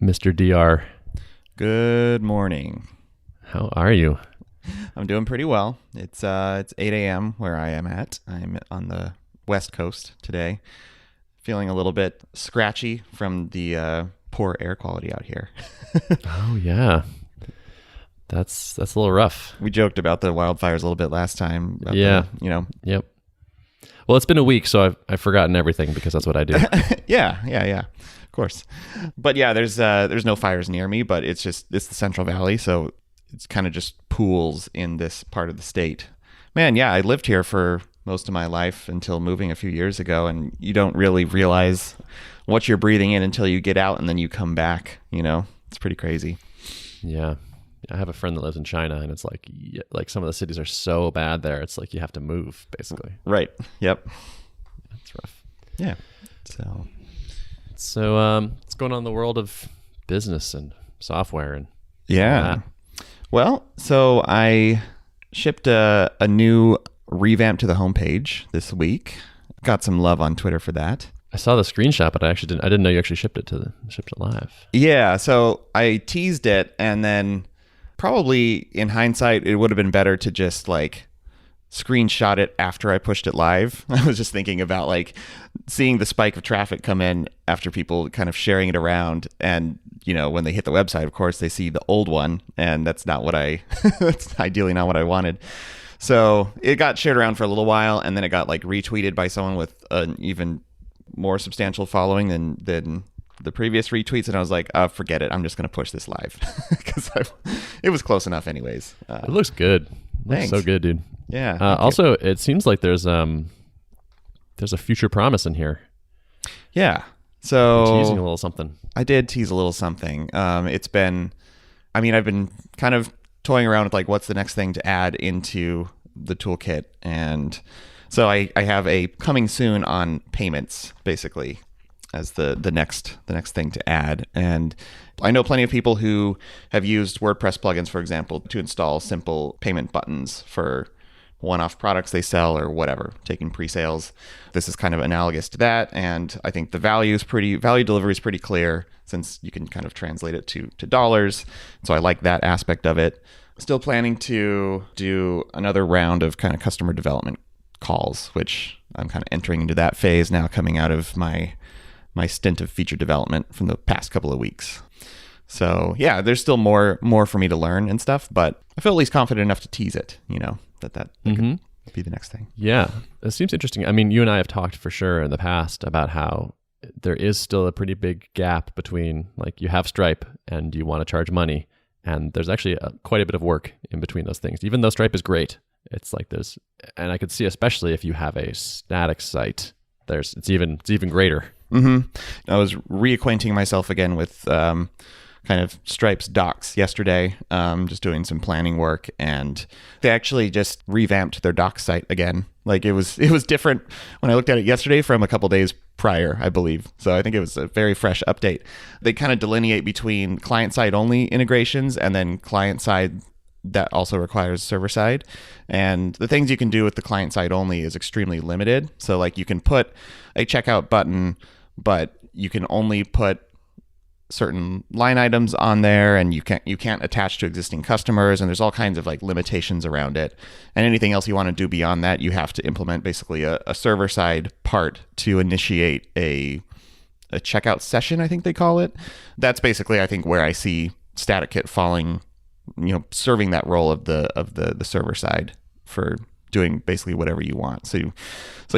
Mr. DR. Good morning. How are you? I'm doing pretty well. It's 8 a.m. where I am at. I'm on the West Coast today. Feeling a little bit scratchy from the poor air quality out here. Oh, yeah. That's a little rough. We joked about the wildfires a little bit last time. Yeah. Yep. Well, it's been a week, so I've forgotten everything because that's what I do. Yeah. Of course. But yeah, there's no fires near me, but it's the Central Valley, so it's kind of just pools in this part of the state. Man, yeah, I lived here for most of my life until moving a few years ago, and you don't really realize what you're breathing in until you get out and then you come back, It's pretty crazy. Yeah. I have a friend that lives in China, and it's like some of the cities are so bad there. It's like you have to move, basically. Right. Yep. It's rough. Yeah. So what's going on in the world of business and software and yeah. Well, so I shipped a new revamp to the homepage this week. Got some love on Twitter for that. I saw the screenshot, but I didn't know you actually shipped it live. Yeah, so I teased it, and then probably in hindsight, it would have been better to just screenshot it after I pushed it live. I was just thinking about seeing the spike of traffic come in after people kind of sharing it around, and when they hit the website, of course, they see the old one, and that's not what that's ideally not what I wanted. So it got shared around for a little while, and then it got retweeted by someone with an even more substantial following than the previous retweets, and I was like, forget it, I'm just going to push this live because it was close enough anyways. It looks good. Looks so good, dude. Yeah. Also, it seems like there's a future promise in here. Yeah. So you're teasing a little something. I did tease a little something. I've been kind of toying around with what's the next thing to add into the toolkit, and so I have a coming soon on payments, basically, as the next thing to add. And I know plenty of people who have used WordPress plugins, for example, to install simple payment buttons for one-off products they sell or whatever, taking pre-sales. This is kind of analogous to that, and I think the value delivery is pretty clear since you can kind of translate it to dollars. So I like that aspect of it. Still planning to do another round of kind of customer development calls, which I'm kind of entering into that phase now, coming out of my stint of feature development from the past couple of weeks. So yeah, there's still more for me to learn and stuff, but I feel at least confident enough to tease it, that could be the next thing. Yeah, it seems interesting. I mean, you and I have talked for sure in the past about how there is still a pretty big gap between you have Stripe and you want to charge money, and there's actually quite a bit of work in between those things. Even though Stripe is great, it's and I could see, especially if you have a static site, it's even greater. Mm-hmm. I was reacquainting myself again with kind of Stripe's docs yesterday, just doing some planning work, and they actually just revamped their docs site again. It was different when I looked at it yesterday from a couple days prior, I believe. So I think it was a very fresh update. They kind of delineate between client-side only integrations and then client-side that also requires server-side. And the things you can do with the client-side only is extremely limited. So you can put a checkout button, but you can only put certain line items on there, and you can't attach to existing customers, and there's all kinds of limitations around it. And anything else you want to do beyond that, you have to implement basically a server-side part to initiate a checkout session, I think they call it. That's basically, I think, where I see StaticKit falling, serving that role of the server side for doing basically whatever you want. So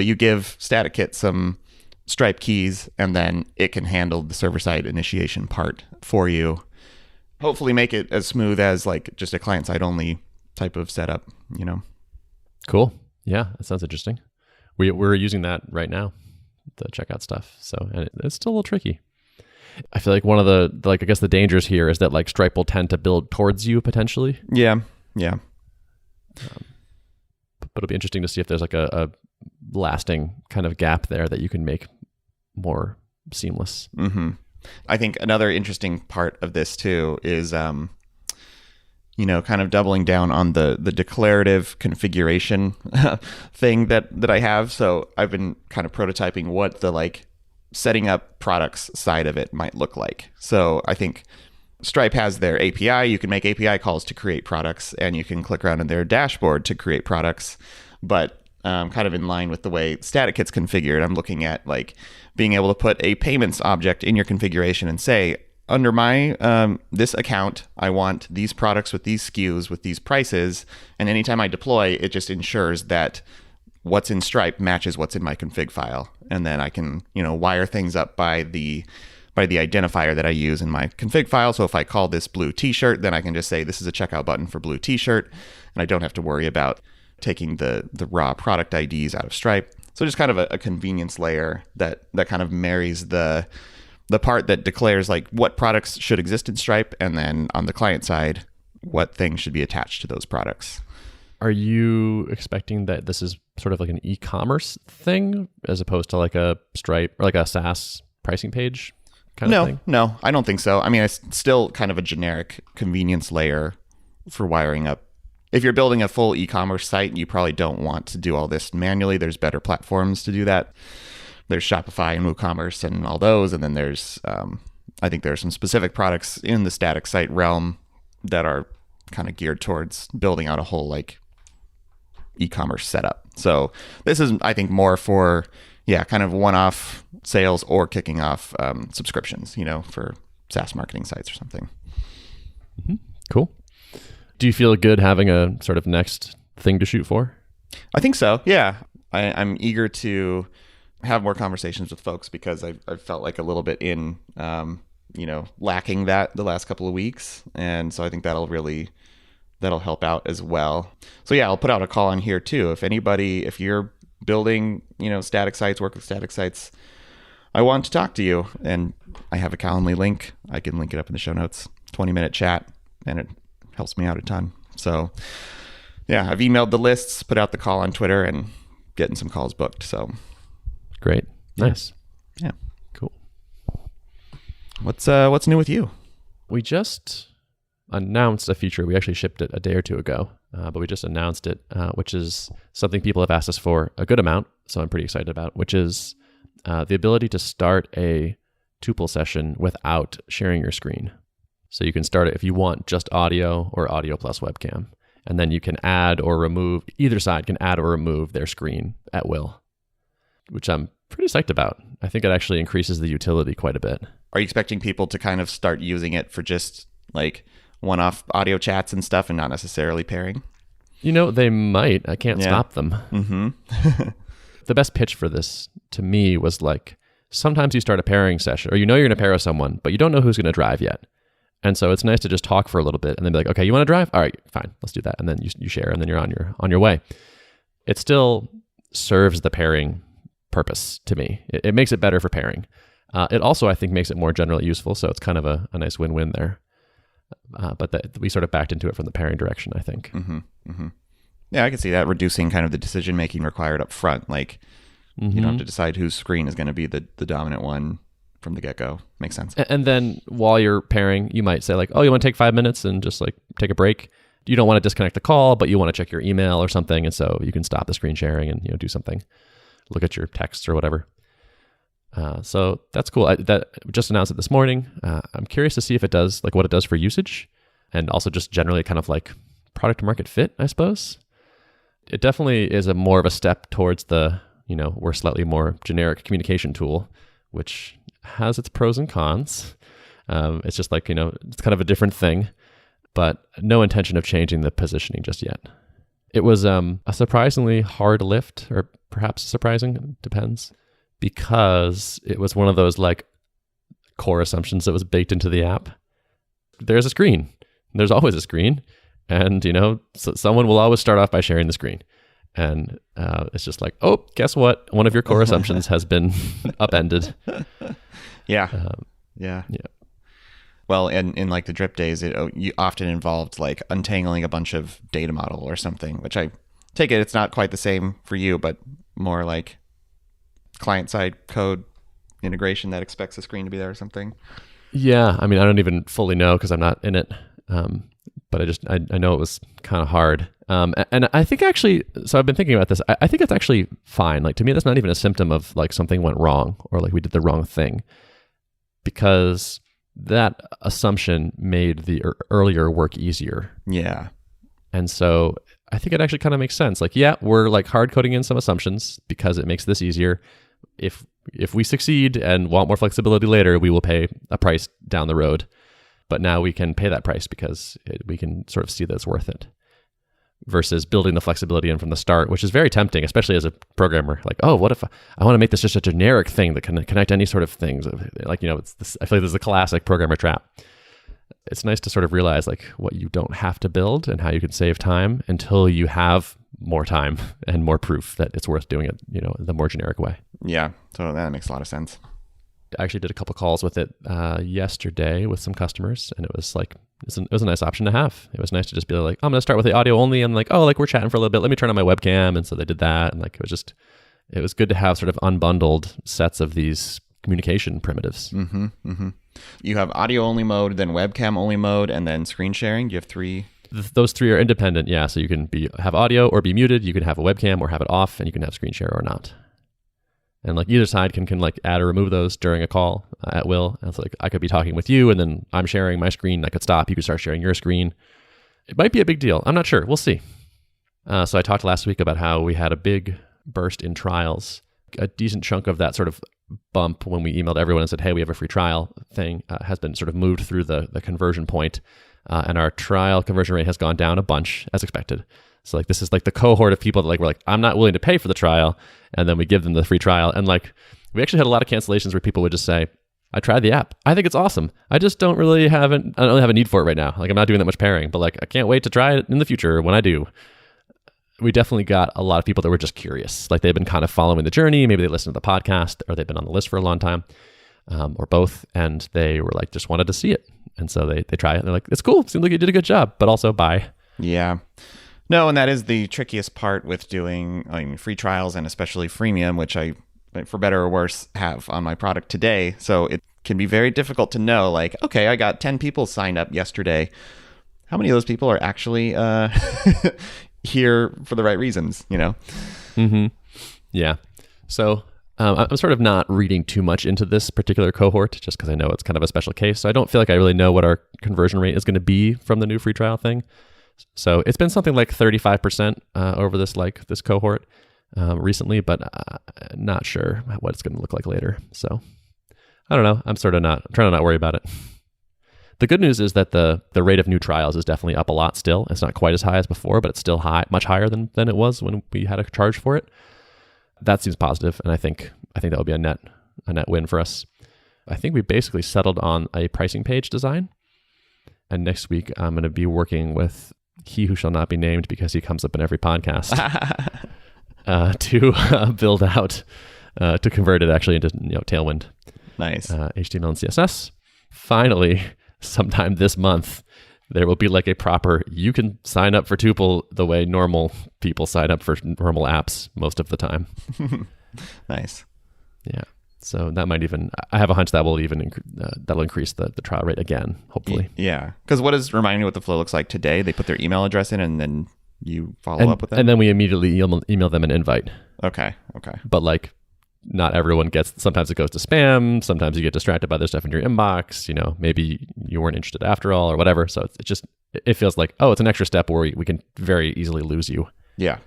you give StaticKit some Stripe keys, and then it can handle the server-side initiation part for you. Hopefully make it as smooth as just a client-side only type of setup, Cool. Yeah, that sounds interesting. We're using that right now, the checkout stuff. So, and it's still a little tricky. I feel like one of the I guess the dangers here is that Stripe will tend to build towards you potentially. Yeah. But it'll be interesting to see if there's a lasting kind of gap there that you can make more seamless. Mm-hmm. I think another interesting part of this too is, kind of doubling down on the declarative configuration thing that I have. So I've been kind of prototyping what the setting up products side of it might look like. So I think Stripe has their API. You can make API calls to create products, and you can click around in their dashboard to create products. But kind of in line with the way StaticKit's configured, I'm looking at like being able to put a payments object in your configuration and say, under my this account, I want these products with these SKUs with these prices. And anytime I deploy, it just ensures that what's in Stripe matches what's in my config file. And then I can, wire things up by the identifier that I use in my config file. So if I call this blue t-shirt, then I can just say this is a checkout button for blue t-shirt, and I don't have to worry about taking the raw product IDs out of Stripe. So just kind of a convenience layer that kind of marries the part that declares like what products should exist in Stripe, and then on the client side, what things should be attached to those products. Are you expecting that this is sort of like an e-commerce thing as opposed to like a Stripe or like a SaaS pricing page kind of thing? No, I don't think so. I mean, it's still kind of a generic convenience layer for wiring up. If you're building a full e-commerce site, you probably don't want to do all this manually. There's better platforms to do that. There's Shopify and WooCommerce and all those. And then there's, I think there are some specific products in the static site realm that are kind of geared towards building out a whole like e-commerce setup. So this is, I think, more for, kind of one-off sales or kicking off subscriptions, for SaaS marketing sites or something. Mm-hmm. Cool. Do you feel good having a sort of next thing to shoot for? I think so. Yeah. I'm eager to have more conversations with folks because I've felt like a little bit in, lacking that the last couple of weeks. And so I think that'll help out as well. So yeah, I'll put out a call on here too. If you're building, static sites, work with static sites, I want to talk to you. And I have a Calendly link. I can link it up in the show notes, 20-minute chat, and it helps me out a ton. So yeah, I've emailed the lists, put out the call on Twitter, and getting some calls booked. So great. Nice. Yeah. Cool. What's new with you? We just announced a feature. We actually shipped it a day or two ago, but we just announced it, which is something people have asked us for a good amount. So I'm pretty excited about, which is the ability to start a Tuple session without sharing your screen. So you can start it if you want just audio or audio plus webcam. And then you can add or remove, either side can add or remove their screen at will, which I'm pretty psyched about. I think it actually increases the utility quite a bit. Are you expecting people to kind of start using it for just like one-off audio chats and stuff and not necessarily pairing? They might. I can't stop them. Mm-hmm. The best pitch for this to me was like, sometimes you start a pairing session or you're going to pair with someone, but you don't know who's going to drive yet. And so it's nice to just talk for a little bit and then be like, okay, you want to drive? All right, fine, let's do that. And then you share and then you're on your way. It still serves the pairing purpose to me. It makes it better for pairing. It also, I think, makes it more generally useful. So it's kind of a nice win-win there. But we sort of backed into it from the pairing direction, I think. Mm-hmm. Mm-hmm. Yeah, I can see that reducing kind of the decision-making required up front. Like you don't have to decide whose screen is going to be the dominant one from the get-go. Makes sense. And then while you're pairing, you might say like, oh, you want to take 5 minutes and just like take a break? You don't want to disconnect the call, but you want to check your email or something. And so you can stop the screen sharing and do something, look at your texts or whatever. So that's cool. That just announced it this morning. I'm curious to see if it does like what it does for usage and also just generally kind of like product market fit, I suppose. It definitely is a more of a step towards the, we're slightly more generic communication tool, which has its pros and cons. It's just like, it's kind of a different thing, but no intention of changing the positioning just yet. It was a surprisingly hard lift, or perhaps surprising, depends, because it was one of those like core assumptions that was baked into the app. There's a screen. There's always a screen. And, someone will always start off by sharing the screen. And it's just like, oh, guess what? One of your core assumptions has been upended. Yeah. Yeah. Well, in like the drip days, you often involved like untangling a bunch of data model or something, which I take it it's not quite the same for you, but more like client-side code integration that expects a screen to be there or something. Yeah. I mean, I don't even fully know because I'm not in it. but I know it was kind of hard. And I think actually, so I've been thinking about this. I think it's actually fine. Like to me, that's not even a symptom of like something went wrong or like we did the wrong thing, because that assumption made the earlier work easier. Yeah. And so I think it actually kind of makes sense. Like, yeah, we're like hard coding in some assumptions because it makes this easier. If we succeed and want more flexibility later, we will pay a price down the road. But now we can pay that price because we can sort of see that it's worth it, versus building the flexibility in from the start, which is very tempting, especially as a programmer. Like, oh, what if I want to make this just a generic thing that can connect to any sort of things? Like, it's this, I feel like this is a classic programmer trap. It's nice to sort of realize like what you don't have to build and how you can save time until you have more time and more proof that it's worth doing it, the more generic way. Yeah, so that makes a lot of sense. I actually did a couple calls with it yesterday with some customers, and it was like, it was a nice option to have. It was nice to just be like, I'm going to start with the audio only, and like, oh, like we're chatting for a little bit, let me turn on my webcam. And so they did that, and like it was good to have sort of unbundled sets of these communication primitives. Mm-hmm, mm-hmm. You have audio only mode, then webcam only mode, and then screen sharing. Do you have 3? Those 3 are independent, yeah. So you can have audio or be muted. You can have a webcam or have it off, and you can have screen share or not. And like either side can like add or remove those during a call at will. And it's like I could be talking with you, and then I'm sharing my screen. I could stop. You could start sharing your screen. It might be a big deal. I'm not sure. We'll see. So I talked last week about how we had a big burst in trials. A decent chunk of that sort of bump when we emailed everyone and said, hey, we have a free trial thing has been sort of moved through the conversion point. And our trial conversion rate has gone down a bunch as expected. So like this is like the cohort of people that like were like, I'm not willing to pay for the trial. And then we give them the free trial. And like we actually had a lot of cancellations where people would just say, I tried the app. I think it's awesome. I just don't really have a need for it right now. Like I'm not doing that much pairing, but like I can't wait to try it in the future when I do. We definitely got a lot of people that were just curious. Like they've been kind of following the journey. Maybe they listened to the podcast or they've been on the list for a long time, or both. And they were like, just wanted to see it. And so they try it and they're like, it's cool. Seems like you did a good job, but also bye. Yeah. No, and that is the trickiest part with doing free trials and especially freemium, which I, for better or worse, have on my product today. So it can be very difficult to know, like, okay, I got 10 people signed up yesterday. How many of those people are actually here for the right reasons, Mm-hmm. Yeah. So I'm sort of not reading too much into this particular cohort just because I know it's kind of a special case. So I don't feel like I really know what our conversion rate is going to be from the new free trial thing. So it's been something like 35% over this cohort recently, but not sure what it's going to look like later. So I don't know. I'm trying to not worry about it. The good news is that the rate of new trials is definitely up a lot still. It's not quite as high as before, but it's still high, much higher than it was when we had a charge for it. That seems positive, and I think that would be a net win for us. I think we basically settled on a pricing page design, and next week I'm going to be working with he who shall not be named because he comes up in every podcast to build out to convert it actually into Tailwind. Nice. HTML and CSS. Finally, sometime this month, there will be like a proper, you can sign up for Tuple the way normal people sign up for normal apps most of the time. Nice. Yeah. So that might even, I have a hunch that will even, that'll increase the trial rate again, hopefully. Yeah. Because remind me what the flow looks like today. They put their email address in and then you follow up with them? And then we immediately email them an invite. Okay. But like, not everyone gets, sometimes it goes to spam, sometimes you get distracted by their stuff in your inbox, maybe you weren't interested after all or whatever. So it feels like, oh, it's an extra step where we can very easily lose you. Yeah.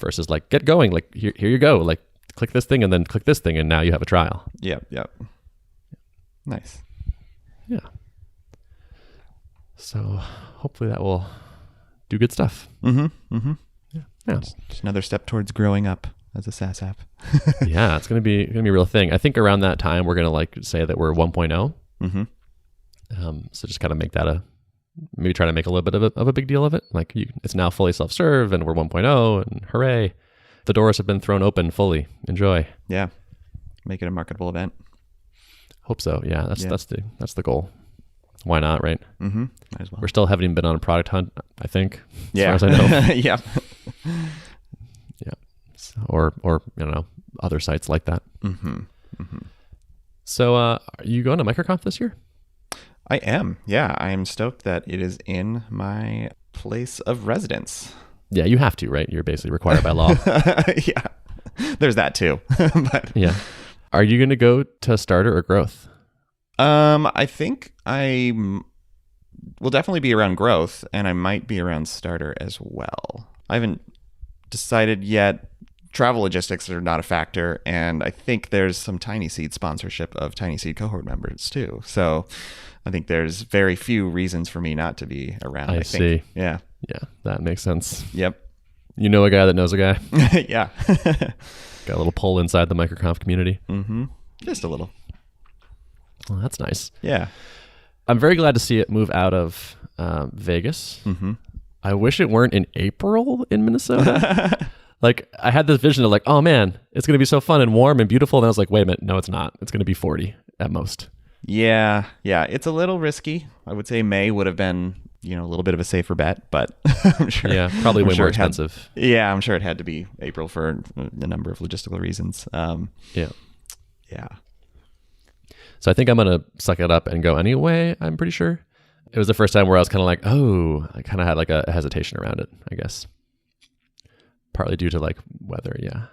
Versus like, get going, like here you go, like click this thing and then click this thing and now you have a trial. Yep. Nice. Yeah. So hopefully that will do good stuff. Mm-hmm. Yeah. Just another step towards growing up as a SaaS app. Yeah, it's gonna be a real thing. I think around that time we're gonna like say that we're 1.0. Mm-hmm. So just kind of make that maybe try to make a little bit of a big deal of it. Like it's now fully self-serve and we're 1.0 and hooray, the doors have been thrown open fully. Enjoy. Yeah, make it a marketable event. Hope so. Yeah, that's the goal. Why not, right? Mm-hmm. Might as well. We still haven't even been on a product hunt, I think. Yeah. As far as I know. Yeah. Yeah. Or other sites like that. Mm-hmm. Mm-hmm. So are you going to MicroConf this year? I am. Yeah, I am stoked that it is in my place of residence. Yeah, you have to, right? You're basically required by law. Yeah, there's that too. But Yeah. Are you going to go to starter or growth? I think will definitely be around growth, and I might be around starter as well. I haven't decided yet. Travel logistics are not a factor, and I think there's some Tiny Seed sponsorship of Tiny Seed cohort members too. So I think there's very few reasons for me not to be around. I think. See. Yeah. Yeah, that makes sense. Yep. You know a guy that knows a guy. Yeah. Got a little pull inside the microconf community. Mm-hmm. Just a little. Well, that's nice. Yeah. I'm very glad to see it move out of Vegas. Mm-hmm. I wish it weren't in April in Minnesota. Like, I had this vision of like, oh man, it's going to be so fun and warm and beautiful. And I was like, wait a minute. No, it's not. It's going to be 40 at most. Yeah. Yeah. It's a little risky. I would say May would have been, a little bit of a safer bet, but I'm sure. Yeah. Probably way more expensive. I'm sure it had to be April for a number of logistical reasons. Yeah. Yeah. So I think I'm going to suck it up and go anyway, I'm pretty sure. It was the first time where I was kind of like, oh, I kind of had like a hesitation around it, I guess. Partly due to like weather, yeah.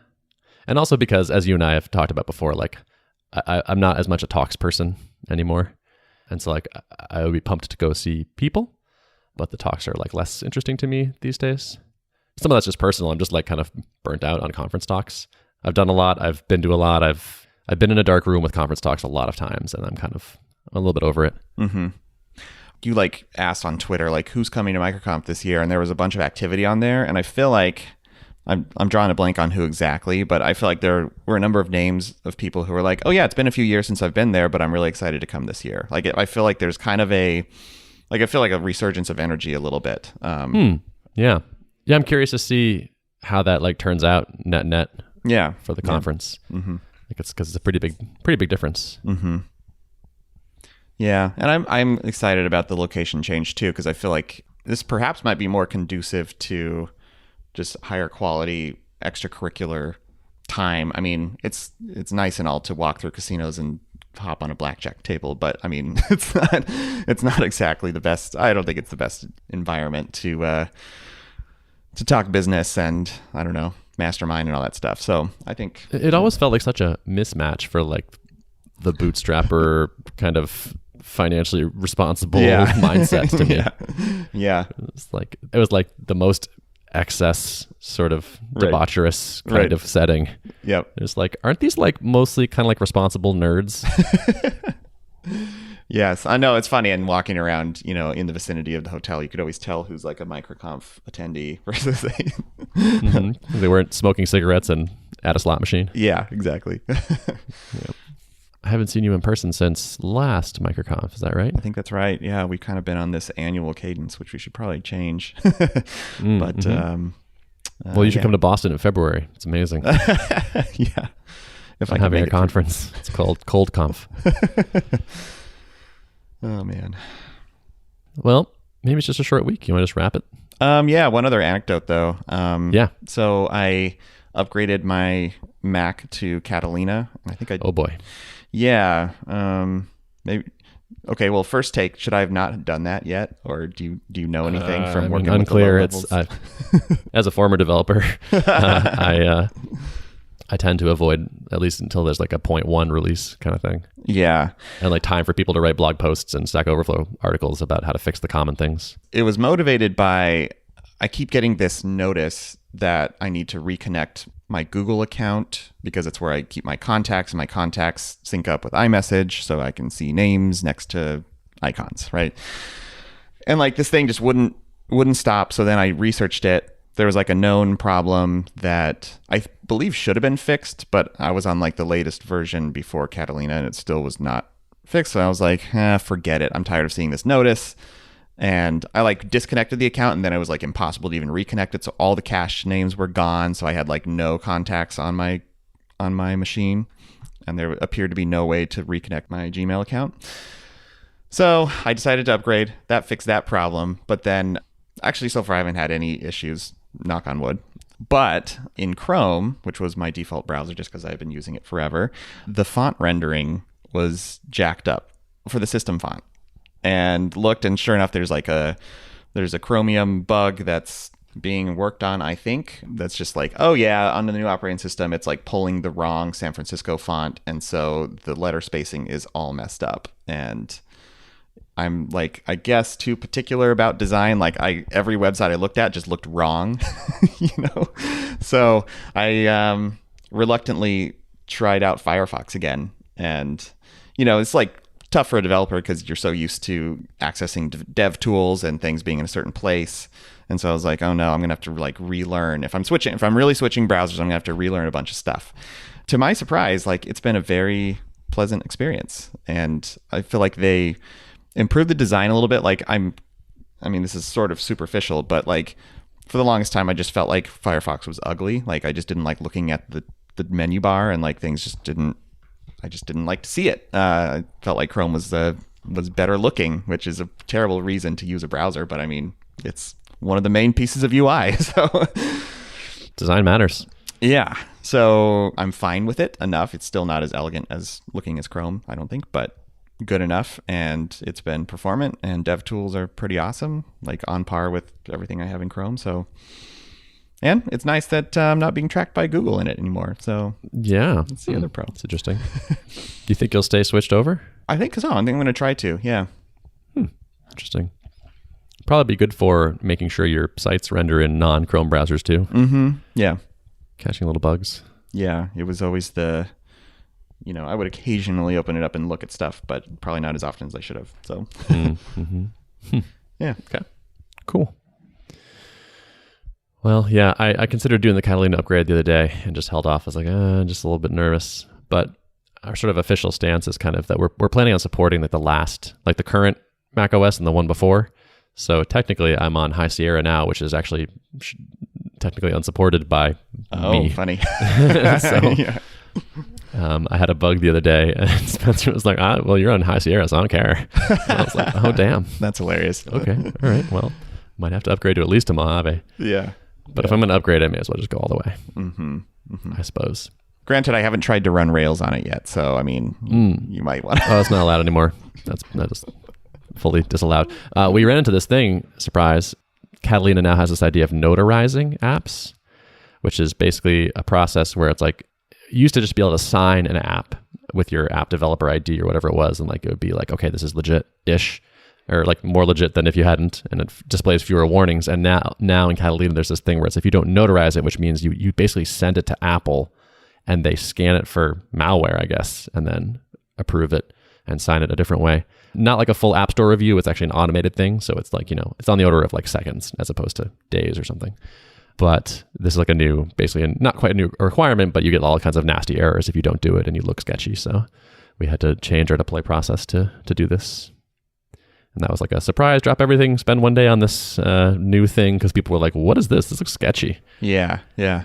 And also because, as you and I have talked about before, like I'm not as much a talks person anymore. And so like I would be pumped to go see people, but the talks are like less interesting to me these days. Some of that's just personal. I'm just like kind of burnt out on conference talks. I've done a lot. I've been to a lot. I've been in a dark room with conference talks a lot of times, and I'm kind of a little bit over it. Mm-hmm. You like asked on Twitter, like who's coming to MicroConf this year? And there was a bunch of activity on there. And I feel like I'm drawing a blank on who exactly, but I feel like there were a number of names of people who were like, oh yeah, it's been a few years since I've been there, but I'm really excited to come this year. Like I feel like there's kind of I feel like a resurgence of energy a little bit. Yeah. I'm curious to see how that like turns out net. Yeah. For the conference. Mm-hmm. Like it's because it's a pretty big difference. Mm-hmm. Yeah, and I'm excited about the location change too, because I feel like this perhaps might be more conducive to just higher quality extracurricular time. I mean, it's nice and all to walk through casinos and hop on a blackjack table, but I mean, it's not exactly the best. I don't think it's the best environment to talk business and I don't know, mastermind and all that stuff. So I think it always felt like such a mismatch for like the bootstrapper kind of financially responsible mindset to me. Yeah. It was like the most excess sort of debaucherous kind of setting. Yep. It's like, aren't these like mostly kind of like responsible nerds? Yes, I know. It's funny. And walking around, in the vicinity of the hotel, you could always tell who's like a MicroConf attendee versus They weren't smoking cigarettes and at a slot machine. Yeah, exactly. Yep. I haven't seen you in person since last MicroConf. Is that right? I think that's right. Yeah, we've kind of been on this annual cadence, which we should probably change. But well, you should come to Boston in February. It's amazing. Yeah, if I'm having a conference. It's called Cold Conf. Oh man. Well, maybe it's just a short week. You want to just wrap it? Yeah. One other anecdote though. Yeah. So I upgraded my Mac to Catalina. I think Oh boy. Yeah. Maybe. Okay. Well, first take. Should I have not done that yet, or do you know anything from working? Unclear. With the low levels? As a former developer, I tend to avoid at least until there's like a 0.1 release kind of thing. Yeah. And like time for people to write blog posts and Stack Overflow articles about how to fix the common things. It was motivated by I keep getting this notice that I need to reconnect my Google account because it's where I keep my contacts, and my contacts sync up with iMessage so I can see names next to icons, right? And like this thing just wouldn't stop. So then I researched it. There was like a known problem that I believe should have been fixed, but I was on like the latest version before Catalina and it still was not fixed. So I was like, forget it. I'm tired of seeing this notice. And I like disconnected the account, and then it was like impossible to even reconnect it. So all the cached names were gone. So I had like no contacts on my machine, and there appeared to be no way to reconnect my Gmail account. So I decided to upgrade. That fixed that problem. But then actually so far I haven't had any issues, knock on wood. But in Chrome, which was my default browser just because I've been using it forever, the font rendering was jacked up for the system font. and looked, and sure enough, there's a Chromium bug that's being worked on, I think, that's just like, oh yeah, on the new operating system, it's like pulling the wrong San Francisco font, and so the letter spacing is all messed up. And I'm like, I guess too particular about design. Like every website I looked at just looked wrong, So I reluctantly tried out Firefox again, and it's like tough for a developer because you're so used to accessing dev tools and things being in a certain place. And so I was like, oh no, I'm gonna have to like relearn. If I'm really switching browsers, I'm gonna have to relearn a bunch of stuff. To my surprise, like it's been a very pleasant experience, and I feel like they improved the design a little bit. Like I mean, this is sort of superficial, but like for the longest time, I just felt like Firefox was ugly. Like I just didn't like looking at the menu bar, and like things I just didn't like to see it. I felt like Chrome was better looking, which is a terrible reason to use a browser, but I mean, it's one of the main pieces of UI. So design matters. Yeah. So I'm fine with it enough. It's still not as elegant as looking as Chrome, I don't think, but good enough. And it's been performant, and dev tools are pretty awesome, like on par with everything I have in Chrome. So, and it's nice that I'm not being tracked by Google in it anymore. So yeah, that's the other pro. It's interesting. Do you think you'll stay switched over? I think so. I think I'm going to try to. Yeah. Interesting. Probably be good for making sure your sites render in non-Chrome browsers too. Mm-hmm. Yeah. Catching little bugs. Yeah. It was always I would occasionally open it up and look at stuff, but probably not as often as I should have. So, yeah. Okay. Cool. Well, yeah, I considered doing the Catalina upgrade the other day and just held off. I was like, just a little bit nervous. But our sort of official stance is kind of that we're planning on supporting like the current Mac OS and the one before. So technically, I'm on High Sierra now, which is actually technically unsupported by me. Oh, funny. So, yeah. I had a bug the other day, and Spencer was like, well, you're on High Sierra, so I don't care. And I was like, oh, damn. That's hilarious. Okay. All right. Well, might have to upgrade to at least a Mojave. Yeah. But if I'm going to upgrade, I may as well just go all the way. Mm-hmm. Mm-hmm. I suppose. Granted, I haven't tried to run Rails on it yet, so I mean, you might want to. Oh, it's not allowed anymore. That is fully disallowed. We ran into this thing, surprise. Catalina now has this idea of notarizing apps, which is basically a process where it's like, you used to just be able to sign an app with your app developer ID or whatever it was, and like it would be like, okay, this is legit-ish, or like more legit than if you hadn't, and it displays fewer warnings. And now in Catalina, there's this thing where it's if you don't notarize it, which means you basically send it to Apple, and they scan it for malware, I guess, and then approve it and sign it a different way. Not like a full App Store review. It's actually an automated thing. So it's like, it's on the order of like seconds as opposed to days or something. But this is like not quite a new requirement, but you get all kinds of nasty errors if you don't do it and you look sketchy. So we had to change our deploy process to do this. And that was like a surprise, drop everything, spend one day on this new thing because people were like, what is this? This looks sketchy. Yeah, yeah.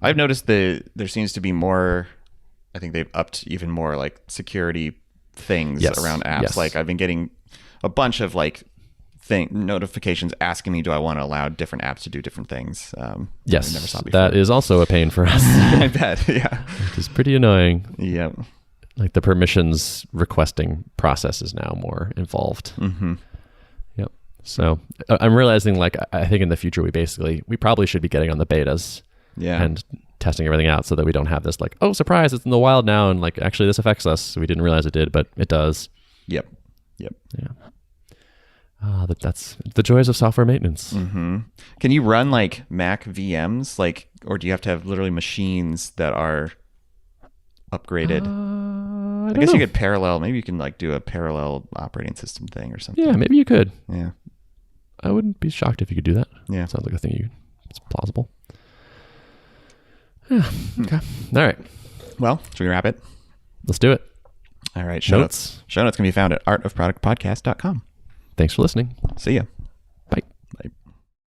I've noticed there seems to be more, I think they've upped even more like security things around apps. Yes. Like I've been getting a bunch of like notifications asking me, do I want to allow different apps to do different things? Yes, I never saw before. That is also a pain for us. I bet, yeah. Which is pretty annoying. Yeah. Like the permissions requesting process is now more involved. Mm-hmm. Yep. So I'm realizing like, I think in the future, we probably should be getting on the betas and testing everything out so that we don't have this like, oh, surprise, it's in the wild now. And like, actually this affects us. We didn't realize it did, but it does. Yep. Yeah. That's the joys of software maintenance. Mm-hmm. Can you run like Mac VMs, like, or do you have to have literally machines that are upgraded? I guess you could parallel. Maybe you can like do a parallel operating system thing or something. Yeah, maybe you could. Yeah, I wouldn't be shocked if you could do that. Yeah, sounds like a thing it's plausible. Yeah. Okay. All right. Well, should we wrap it? Let's do it. All right. Show notes can be found at artofproductpodcast.com. Thanks for listening. See ya.